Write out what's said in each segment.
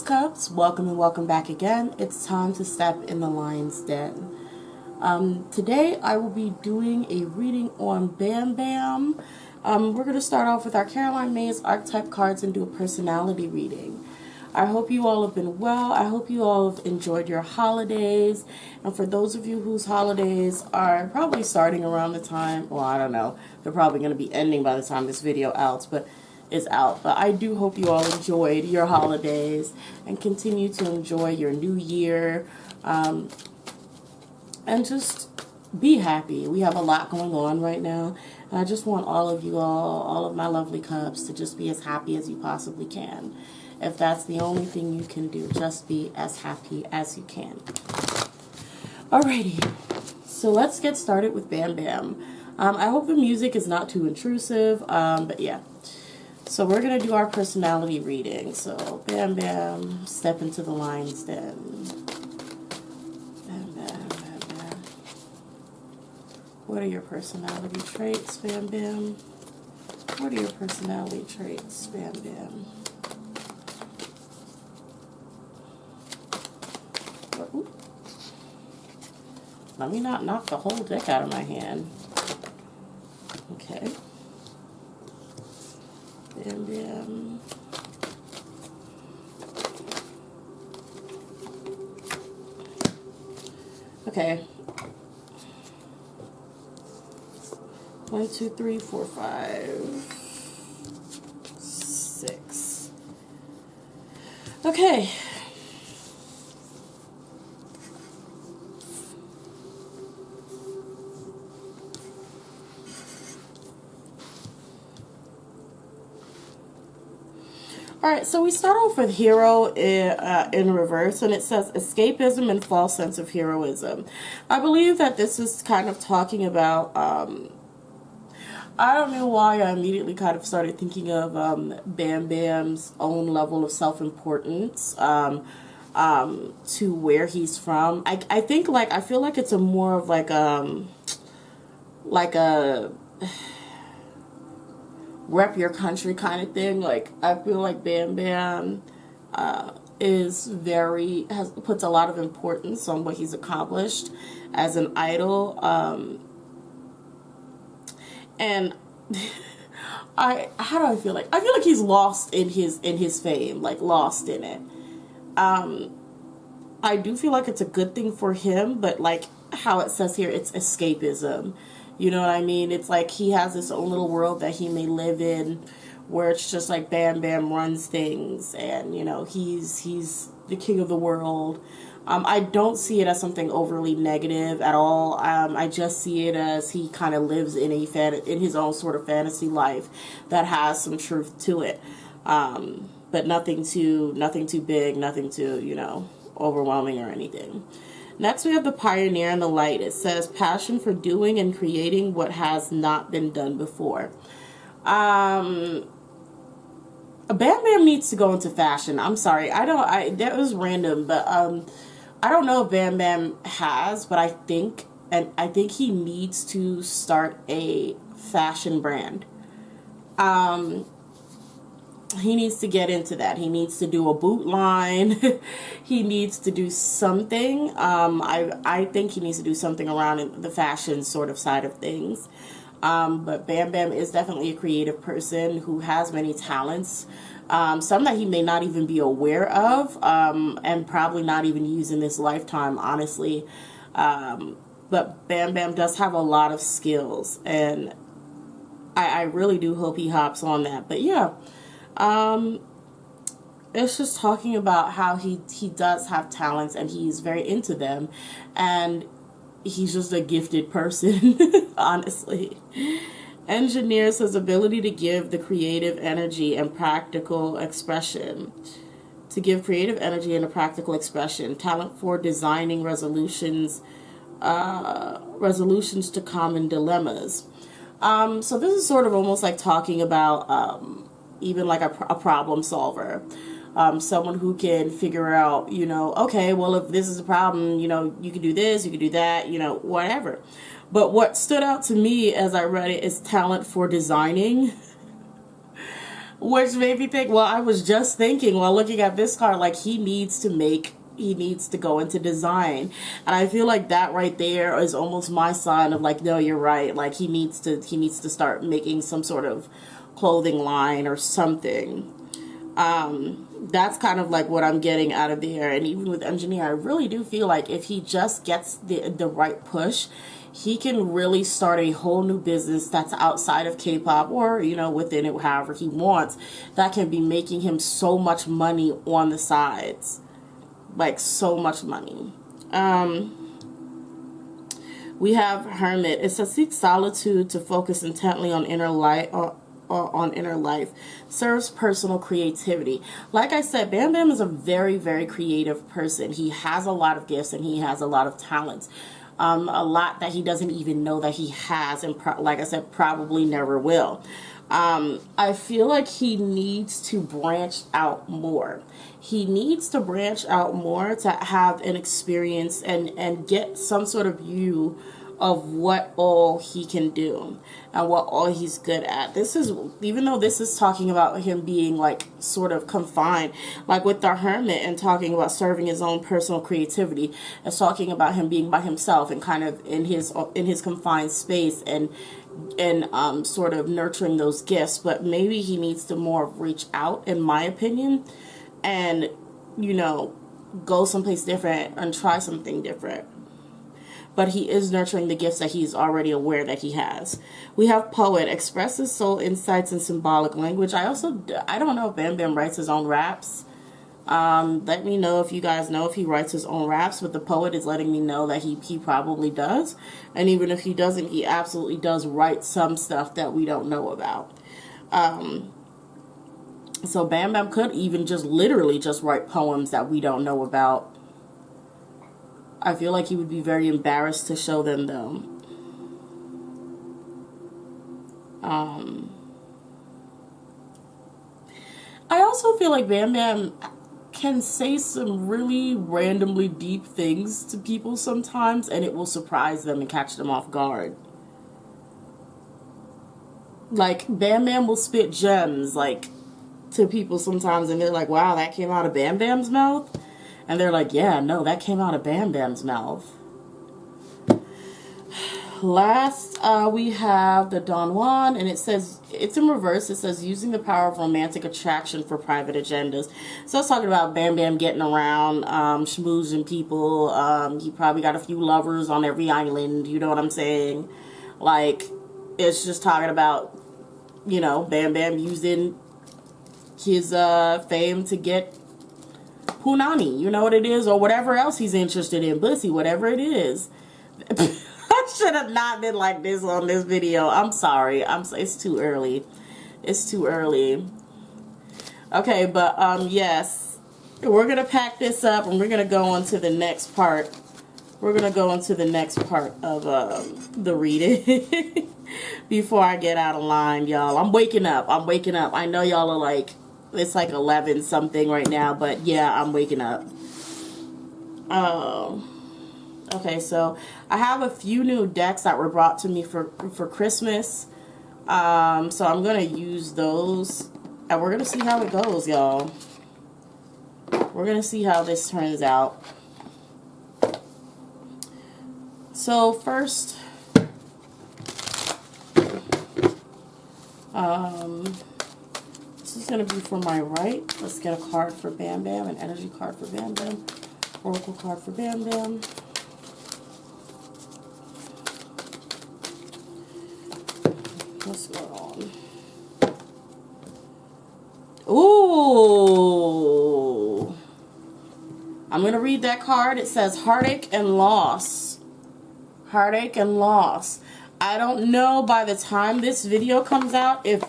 Cups, welcome and welcome back again. It's time to step in the lion's den. Today I will be doing a reading on BamBam. We're going to start off with our Caroline May's archetype cards and do a personality reading. I hope you all have been well. I hope you all have enjoyed your holidays. And for those of you whose holidays are probably starting around the time, well, I don't know, they're probably going to be ending by the time this video is out. But I do hope you all enjoyed your holidays and continue to enjoy your new year. And just be happy. We have a lot going on right now. And I just want all of you all of my lovely cups, to just be as happy as you possibly can. If that's the only thing you can do, just be as happy as you can. Alrighty, so let's get started with BamBam. I hope the music is not too intrusive, but yeah. So we're going to do our personality reading. So BamBam, step into the lion's den. BamBam, BamBam. What are your personality traits, BamBam? What are your personality traits, BamBam? Let me not knock the whole deck out of my hand. Okay. BamBam. Okay. 1, 2, 3, 4, 5, 6. Okay. Alright, so we start off with hero in reverse, and it says escapism and false sense of heroism. I believe that this is kind of talking about, I don't know why I immediately kind of started thinking of BamBam's own level of self-importance to where he's from. I think, like, I feel like it's a more of like a rep your country kind of thing. Like, I feel like BamBam puts a lot of importance on what he's accomplished as an idol, and how do I feel like? I feel like he's lost in his fame, like lost in it. I do feel like it's a good thing for him, but like how it says here, it's escapism. You know what I mean? It's like he has his own little world that he may live in, where it's just like BamBam runs things, and you know, he's the king of the world. I don't see it as something overly negative at all. I just see it as he kind of lives in in his own sort of fantasy life that has some truth to it, but nothing too big, nothing too, you know, overwhelming or anything. Next, we have the pioneer and the light. It says passion for doing and creating what has not been done before. BamBam needs to go into fashion. I'm sorry. That was random, but I don't know if BamBam has, but I think he needs to start a fashion brand. He needs to get into that. He needs to do a boot line. He needs to do something. I think he needs to do something around the fashion sort of side of things. But BamBam is definitely a creative person who has many talents. Some that he may not even be aware of, and probably not even use in this lifetime, honestly. But BamBam does have a lot of skills, and I really do hope he hops on that. But yeah. It's just talking about how he does have talents and he's very into them, and he's just a gifted person, honestly. Engineer says ability to give the creative energy and practical expression. To give creative energy and a practical expression. Talent for designing resolutions to common dilemmas. So this is sort of almost like talking about, even like a problem solver, someone who can figure out, you know, okay, well, if this is a problem, you know, you can do this, you can do that, you know, whatever. But what stood out to me as I read it is talent for designing. Which made me think, well, I was just thinking while looking at this card, like he needs to go into design. And I feel like that right there is almost my sign of like, no, you're right. Like he needs to start making some sort of clothing line or something. That's kind of like what I'm getting out of there. And even with engineer, I really do feel like if he just gets the right push, he can really start a whole new business that's outside of K-pop, or, you know, within it, however he wants, that can be making him so much money on the sides. Like, so much money. We have Hermit. It says, seek solitude to focus intently on inner light, on inner life, serves personal creativity. Like I said, Bam Bam is a very, very creative person. He has a lot of gifts and he has a lot of talents. A lot that he doesn't even know that he has, and like I said, probably never will. I feel like he needs to branch out more. He needs to branch out more to have an experience and get some sort of view of what all he can do and what all he's good at. This is, even though this is talking about him being like sort of confined, like with the Hermit and talking about serving his own personal creativity, it's talking about him being by himself and kind of in his confined space and sort of nurturing those gifts. But maybe he needs to more reach out, in my opinion, and, you know, go someplace different and try something different. But he is nurturing the gifts that he's already aware that he has. We have Poet, expresses soul insights in symbolic language. I don't know if Bam Bam writes his own raps. Let me know if you guys know if he writes his own raps, but the Poet is letting me know that he probably does. And even if he doesn't, he absolutely does write some stuff that we don't know about. So Bam Bam could even just literally just write poems that we don't know about. I feel like he would be very embarrassed to show them, though. I also feel like Bam Bam can say some really randomly deep things to people sometimes, and it will surprise them and catch them off guard. Like, Bam Bam will spit gems, like, to people sometimes, and they're like, wow, that came out of Bam Bam's mouth? And they're like, yeah, no, that came out of Bam Bam's mouth. Last, we have the Don Juan, and it says, it's in reverse. It says, using the power of romantic attraction for private agendas. So it's talking about Bam Bam getting around, schmoozing people. He probably got a few lovers on every island. You know what I'm saying? Like, it's just talking about, you know, Bam Bam using his fame to get punani, you know what it is, or whatever else he's interested in, pussy, whatever it is. I should have not been like this on this video. I'm sorry. It's too early. It's too early. Okay, but yes, we're gonna pack this up and we're gonna go on to the next part. We're gonna go into the next part of the reading before I get out of line, y'all. I'm waking up. I know y'all are like, it's like 11 something right now, but yeah, I'm waking up. Okay, so I have a few new decks that were brought to me for Christmas. So I'm gonna use those, and we're gonna see how it goes, y'all. We're gonna see how this turns out. So first, this is going to be for my right. Let's get a card for Bam Bam, an energy card for Bam Bam, oracle card for Bam Bam. What's going on? Ooh! I'm going to read that card. It says heartache and loss. Heartache and loss. I don't know by the time this video comes out if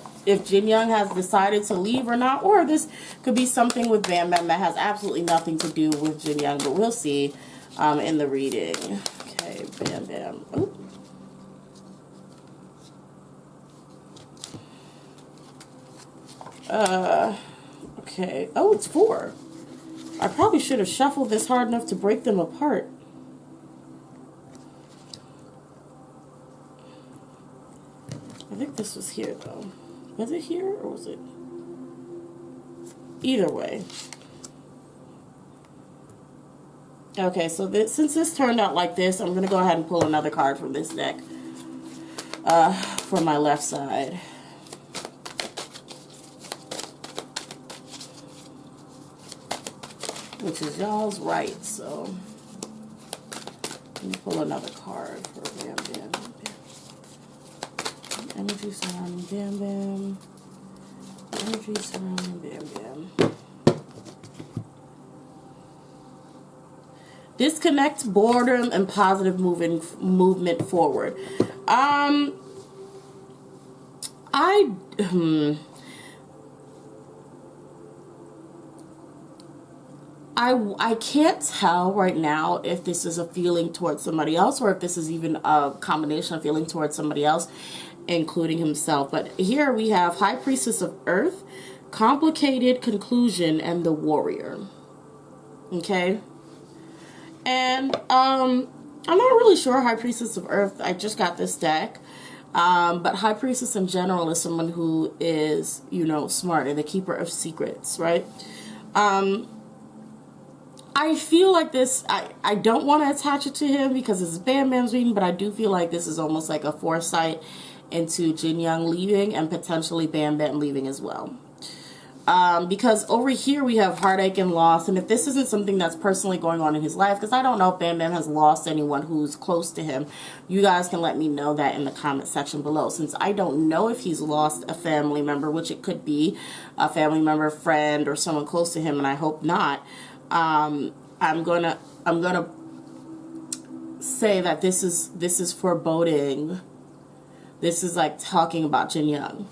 Jin Young has decided to leave or not, or this could be something with Bam Bam that has absolutely nothing to do with Jin Young, but we'll see in the reading. Okay, Bam Bam. Ooh. Okay. Oh, it's 4. I probably should have shuffled this hard enough to break them apart. I think this was here, though. Was it here, or was it? either way. Okay, so since this turned out like this, I'm going to go ahead and pull another card from this deck for my left side. Which is y'all's right, so let me pull another card for BamBam. Energy surrounding BamBam. Energy surrounding BamBam. Disconnect, boredom, and positive movement forward. I can't tell right now if this is a feeling towards somebody else or if this is even a combination of feeling towards somebody else, including himself. But here we have High Priestess of Earth, Complicated Conclusion, and the Warrior. Okay? And I'm not really sure High Priestess of Earth. I just got this deck. But High Priestess in general is someone who is, you know, smart and the keeper of secrets, right? I feel like this, I don't want to attach it to him because it's BamBam's reading, but I do feel like this is almost like a foresight into Jin Young leaving and potentially BamBam leaving as well. Because over here we have heartache and loss, and if this isn't something that's personally going on in his life, because I don't know if BamBam has lost anyone who's close to him, you guys can let me know that in the comment section below, since I don't know if he's lost a family member, which it could be a family member, friend, or someone close to him, and I hope not. I'm gonna say that this is foreboding. This is like talking about Jin Young.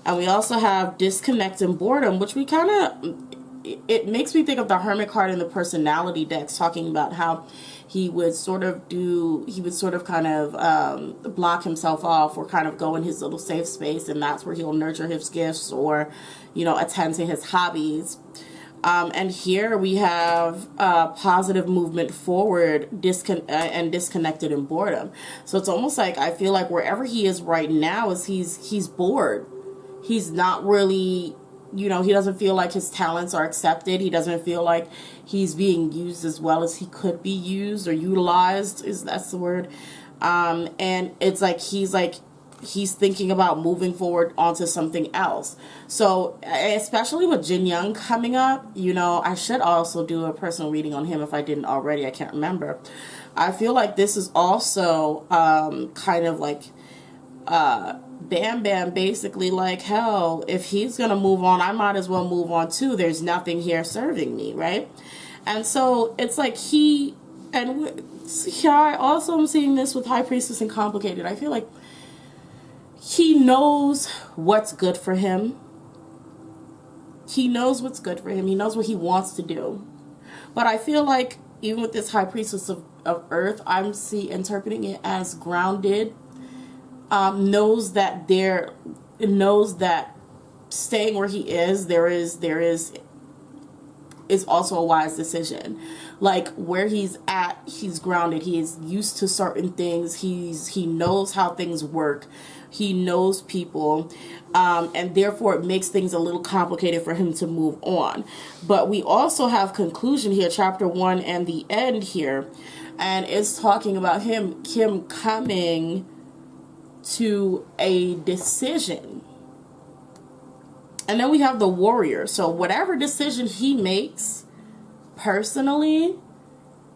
And we also have disconnect and boredom, which we kind of, it makes me think of the Hermit card in the personality decks, talking about how he would sort of kind of block himself off or kind of go in his little safe space, and that's where he'll nurture his gifts or, you know, attend to his hobbies. And here we have positive movement forward, and disconnected and boredom. So it's almost like I feel like wherever he is right now is he's bored. He's not really, you know, he doesn't feel like his talents are accepted. He doesn't feel like he's being used as well as he could be used or utilized, that's the word. And it's like he's thinking about moving forward onto something else. So especially with Jin Young coming up, you know, I should also do a personal reading on him if I didn't already. I can't remember. I feel like this is also kind of like BamBam basically like, hell, if he's gonna move on, I might as well move on too. There's nothing here serving me, right? And so it's like here I also am seeing this with High Priestess and Complicated. I feel like he knows what's good for him. He knows what's good for him. He knows what he wants to do. But I feel like even with this High Priestess of Earth, I'm interpreting it as grounded. Knows that staying where he is, is also a wise decision. Like where he's at, he's grounded. He is used to certain things. He knows how things work. He knows people, and therefore it makes things a little complicated for him to move on. But we also have conclusion here, chapter 1 and the end here, and it's talking about him coming to a decision. And then we have the Warrior. So whatever decision he makes personally,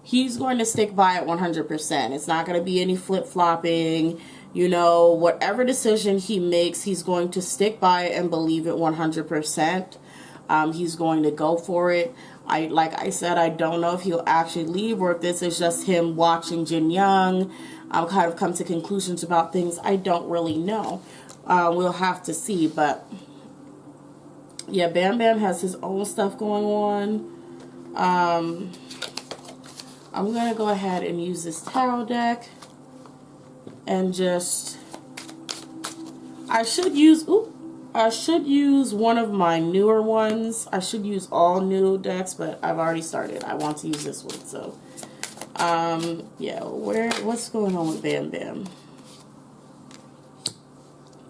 he's going to stick by it 100%. It's not going to be any flip-flopping. You know, whatever decision he makes, he's going to stick by it and believe it 100%. He's going to go for it. Like I said, I don't know if he'll actually leave or if this is just him watching Jin Young kind of come to conclusions about things. I don't really know. We'll have to see. But yeah, BamBam has his own stuff going on. I'm going to go ahead and use this tarot deck and just, I should use one of my newer ones. I should use all new decks, but I've already started. I want to use this one. So yeah, what's going on with BamBam?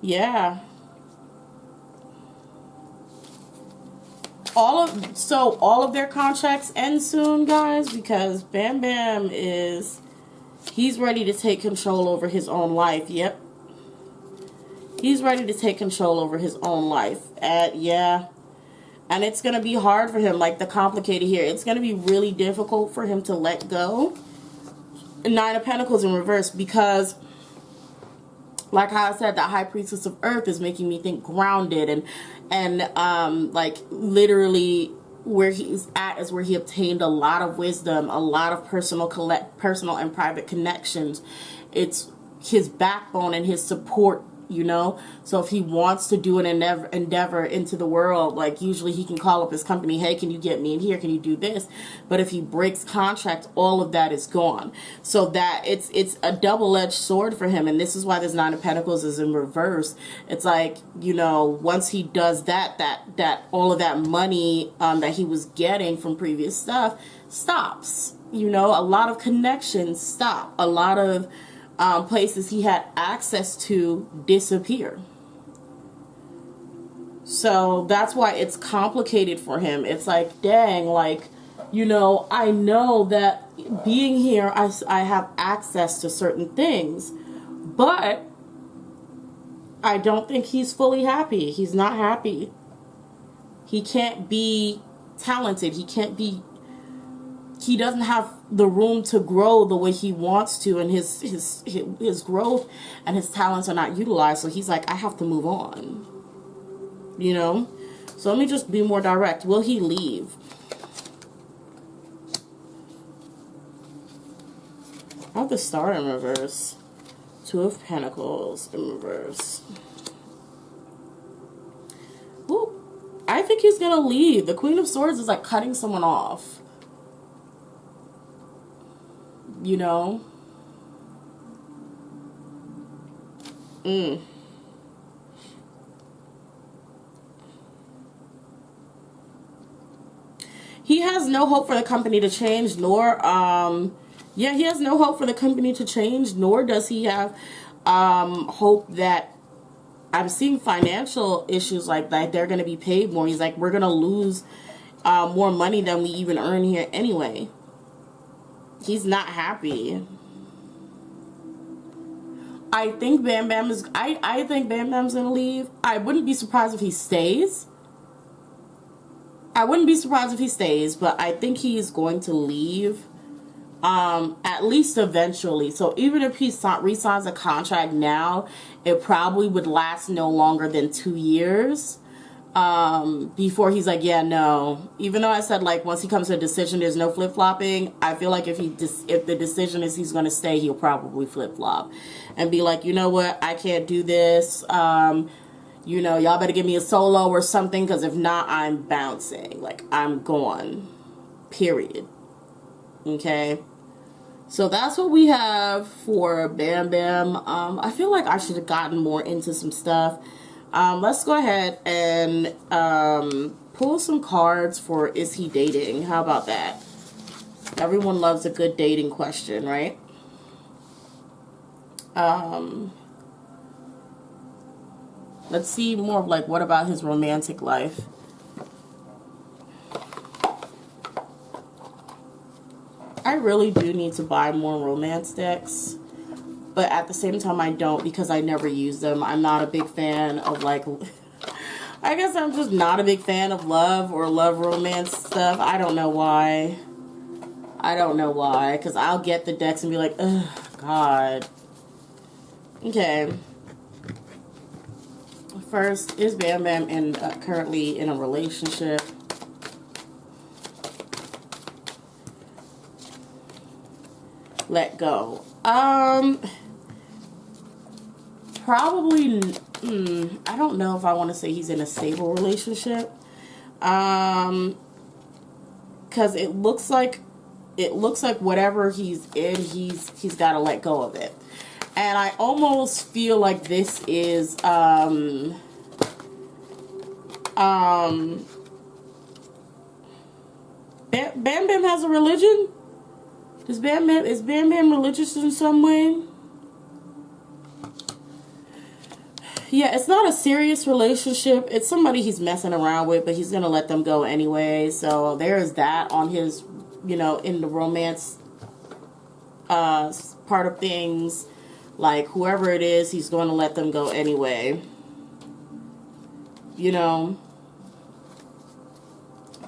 Yeah. all of their contracts end soon, guys, because Bam Bam he's ready to take control over his own life. Yep. He's ready to take control over his own life. Yeah. And it's going to be hard for him, like the complicated here. It's going to be really difficult for him to let go. Nine of Pentacles in reverse, because like how I said, the High Priestess of Earth is making me think grounded, and like literally where he's at is where he obtained a lot of wisdom, a lot of personal and private connections. It's his backbone and his support, you know. So if he wants to do an endeavor into the world, like usually he can call up his company, hey, can you get me in here, can you do this? But if he breaks contract, all of that is gone. So that it's a double-edged sword for him, and this is why this Nine of Pentacles is in reverse. It's like, you know, once he does that all of that money that he was getting from previous stuff stops. You know, a lot of connections stop, a lot of places he had access to disappear. So that's why it's complicated for him. It's like, dang, like, you know, I know that being here, I have access to certain things, but I don't think he's fully happy. He's not happy. He can't be talented. He doesn't have the room to grow the way he wants to, and his growth and his talents are not utilized. So he's like, I have to move on, you know. So let me just be more direct. Will he leave? I have the Star in reverse, Two of Pentacles in reverse. Ooh, I think he's gonna leave. The Queen of Swords is like cutting someone off, you know. He has no hope for the company to change, nor yeah, he has no hope for the company to change, nor does he have hope that, I'm seeing financial issues like that, they're going to be paid more. He's like, we're going to lose more money than we even earn here anyway. He's not happy. I think Bam Bam is, I think Bam Bam's going to leave. I wouldn't be surprised if he stays. But I think he's going to leave. At least eventually. So even if he re-signs a contract now, it probably would last no longer than 2 years before he's like, yeah, no. Even though I said, like, once he comes to a decision, there's no flip-flopping, I feel like if the decision is he's going to stay, he'll probably flip-flop and be like, you know what, I can't do this. You know, y'all better give me a solo or something, because if not, I'm bouncing. Like, I'm gone. Period. Okay? So that's what we have for Bam Bam. I feel like I should have gotten more into some stuff. Let's go ahead and pull some cards for Is He Dating? How about that? Everyone loves a good dating question, right? Let's see more of like, what about his romantic life? I really do need to buy more romance decks, but at the same time I don't, because I never use them. I'm not a big fan of, like, I guess I'm just not a big fan of love or love romance stuff. I don't know why. Because I'll get the decks and be like, ugh, God. Okay. First, is Bam Bam currently in a relationship? Let go. Probably, I don't know if I want to say he's in a stable relationship. Because it looks like whatever he's in, he's got to let go of it. And I almost feel like this is, Bam Bam has a religion? Is Bam Bam religious in some way? Yeah, it's not a serious relationship. It's somebody he's messing around with, but he's going to let them go anyway. So there's that on his, you know, in the romance part of things. Like, whoever it is, he's going to let them go anyway. You know?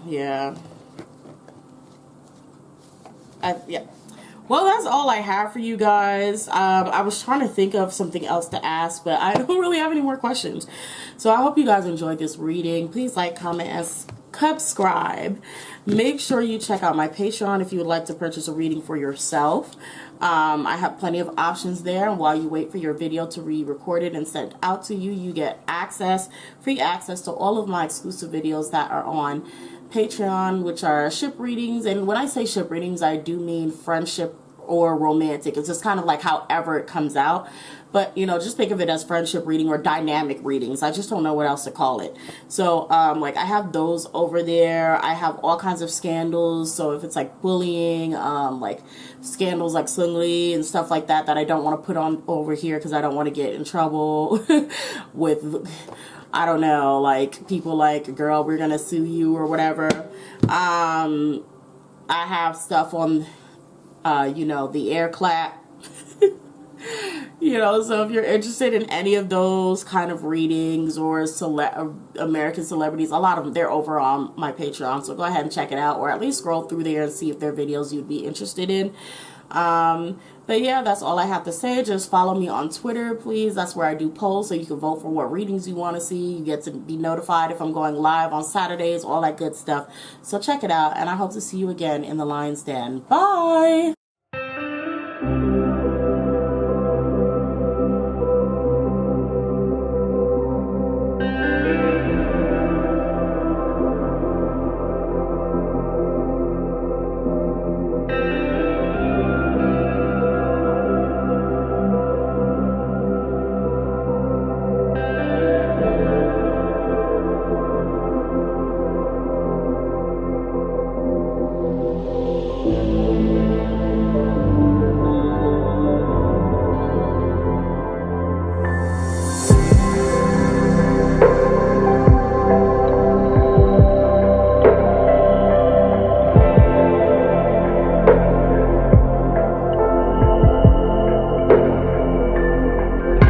Yeah. Yeah. Well, that's all I have for you guys. I was trying to think of something else to ask, but I don't really have any more questions. So I hope you guys enjoyed this reading. Please like, comment, and subscribe. Make sure you check out my Patreon if you would like to purchase a reading for yourself. I have plenty of options there, and while you wait for your video to be recorded and sent out to you, you get free access to all of my exclusive videos that are on Patreon, which are ship readings. And when I say ship readings, I do mean friendship or romantic. It's just kind of like however it comes out. But, you know, just think of it as friendship reading or dynamic readings. I just don't know what else to call it. So, like, I have those over there. I have all kinds of scandals. So if it's like bullying, like scandals like Sungli and stuff like that, that I don't want to put on over here because I don't want to get in trouble with, I don't know, like people like, girl, we're going to sue you or whatever. I have stuff on, you know, the air clap. You know, so if you're interested in any of those kind of readings or American celebrities, a lot of them, they're over on my Patreon. So go ahead and check it out, or at least scroll through there and see if there are videos you'd be interested in. But yeah, that's all I have to say. Just follow me on Twitter, please. That's where I do polls, so you can vote for what readings you want to see. You get to be notified if I'm going live on Saturdays, all that good stuff. So check it out, and I hope to see you again in the Lion's Den. Bye!